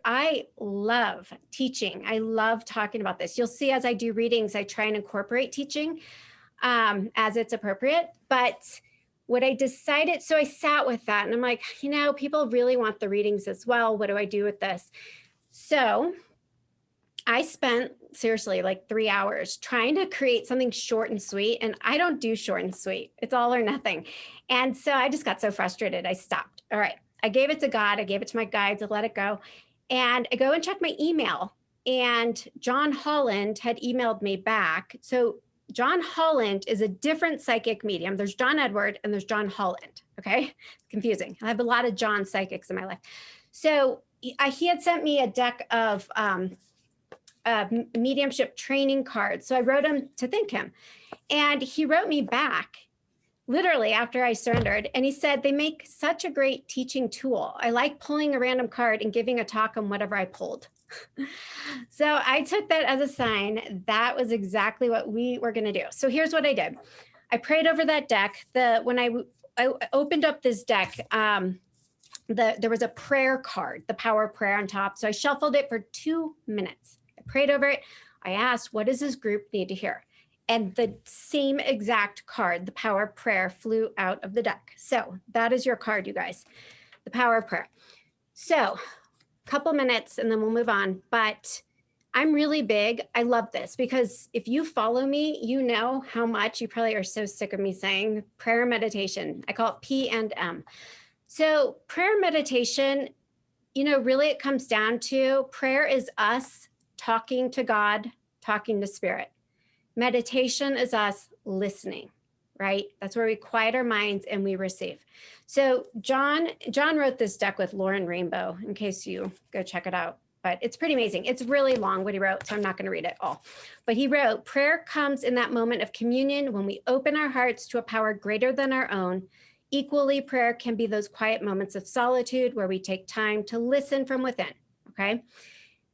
I love teaching. I love talking about this. You'll see as I do readings, I try and incorporate teaching as it's appropriate. But what I decided, so I sat with that and I'm like, people really want the readings as well. What do I do with this? So I spent seriously like 3 hours trying to create something short and sweet. And I don't do short and sweet, it's all or nothing. And so I just got so frustrated, I stopped. All right. I gave it to God, I gave it to my guides, I let it go. And I go and check my email. And John Holland had emailed me back. So John Holland is a different psychic medium. There's John Edward and there's John Holland. Okay. Confusing. I have a lot of John psychics in my life. So he had sent me a deck of mediumship training cards. So I wrote him to thank him. And he wrote me back literally after I surrendered. And he said, they make such a great teaching tool. I like pulling a random card and giving a talk on whatever I pulled. So I took that as a sign. That was exactly what we were going to do. So here's what I did. I prayed over that deck. When I opened up this deck, there was a prayer card, the power of prayer on top. So I shuffled it for 2 minutes. I prayed over it. I asked, what does this group need to hear? And the same exact card, the power of prayer, flew out of the deck. So that is your card, you guys, the power of prayer. So a couple minutes and then we'll move on. But I'm really big. I love this because if you follow me, you know how much, you probably are so sick of me saying prayer meditation. I call it P&M. So prayer meditation, really it comes down to prayer is us talking to God, talking to spirit. Meditation is us listening, right? That's where we quiet our minds and we receive. So John wrote this deck with Lauren Rainbow, in case you go check it out. But it's pretty amazing. It's really long what he wrote, so I'm not going to read it all. But he wrote, prayer comes in that moment of communion when we open our hearts to a power greater than our own. Equally, prayer can be those quiet moments of solitude where we take time to listen from within, okay?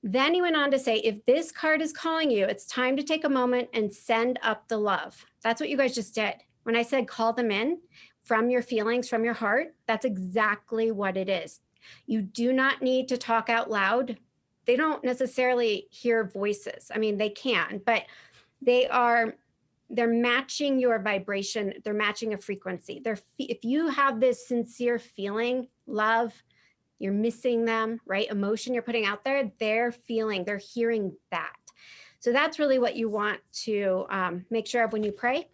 Then he went on to say, if this card is calling you, it's time to take a moment and send up the love. That's what you guys just did. When I said call them in from your feelings, from your heart, that's exactly what it is. You do not need to talk out loud. They don't necessarily hear voices. I mean, they can, but they're matching your vibration. They're matching a frequency. If you have this sincere feeling, love, you're missing them, right? Emotion you're putting out there, they're hearing that. So that's really what you want to make sure of when you pray.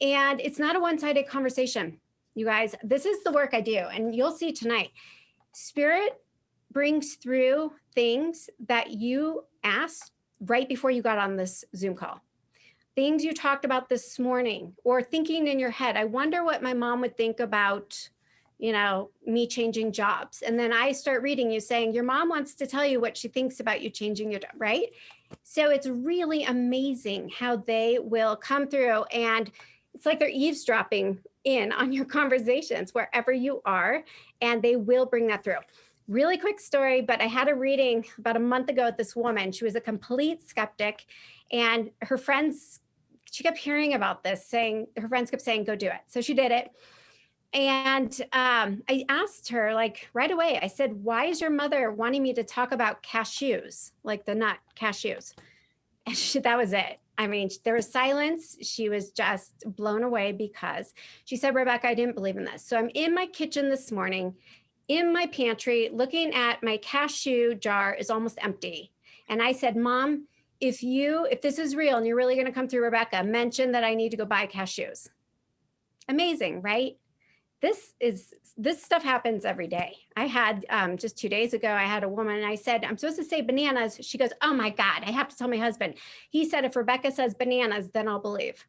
And it's not a one-sided conversation, you guys. This is the work I do, and you'll see tonight. Spirit brings through things that you asked right before you got on this Zoom call. Things you talked about this morning, or thinking in your head, I wonder what my mom would think about me changing jobs. And then I start reading you saying, your mom wants to tell you what she thinks about you changing your job, right? So it's really amazing how they will come through, and it's like they're eavesdropping in on your conversations wherever you are, and they will bring that through. Really quick story, but I had a reading about a month ago with this woman. She was a complete skeptic, and her friends, she kept hearing about this, her friends kept saying, go do it. So she did it. And I asked her right away, I said, why is your mother wanting me to talk about cashews, like the nut cashews? And that was it. I mean, there was silence. She was just blown away because she said, Rebecca, I didn't believe in this. So I'm in my kitchen this morning, in my pantry, looking at my cashew jar is almost empty. And I said, Mom, if this is real and you're really going to come through, Rebecca, mention that I need to go buy cashews. Amazing, right? This stuff happens every day. I had just 2 days ago, I had a woman and I said, I'm supposed to say bananas. She goes, oh my God, I have to tell my husband. He said, if Rebecca says bananas, then I'll believe.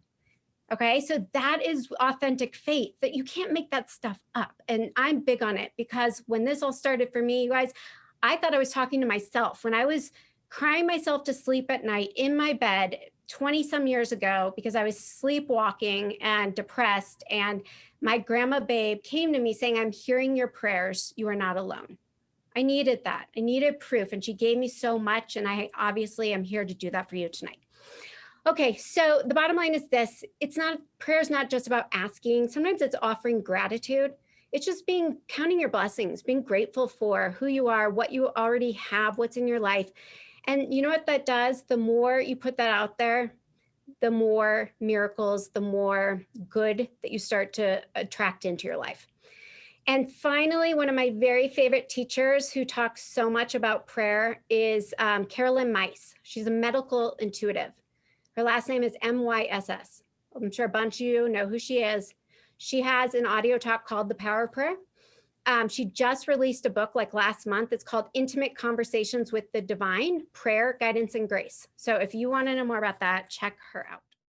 Okay. So that is authentic faith, that you can't make that stuff up. And I'm big on it because when this all started for me, you guys, I thought I was talking to myself when I was crying myself to sleep at night in my bed 20 some years ago because I was sleepwalking and depressed, and my grandma Babe came to me saying, I'm hearing your prayers. You are not alone. I needed that. I needed proof. And she gave me so much. And I obviously am here to do that for you tonight. Okay. So the bottom line is this. Prayer is not just about asking. Sometimes it's offering gratitude. It's just being counting your blessings, being grateful for who you are, what you already have, what's in your life. And you know what that does? The more you put that out there, the more miracles, the more good that you start to attract into your life. And finally, one of my very favorite teachers who talks so much about prayer is Carolyn Myss. She's a medical intuitive. Her last name is Myss. I'm sure a bunch of you know who she is. She has an audio talk called The Power of Prayer. She just released a book like last month. It's called Intimate Conversations with the Divine, Prayer, Guidance, and Grace. So if you want to know more about that, check her out.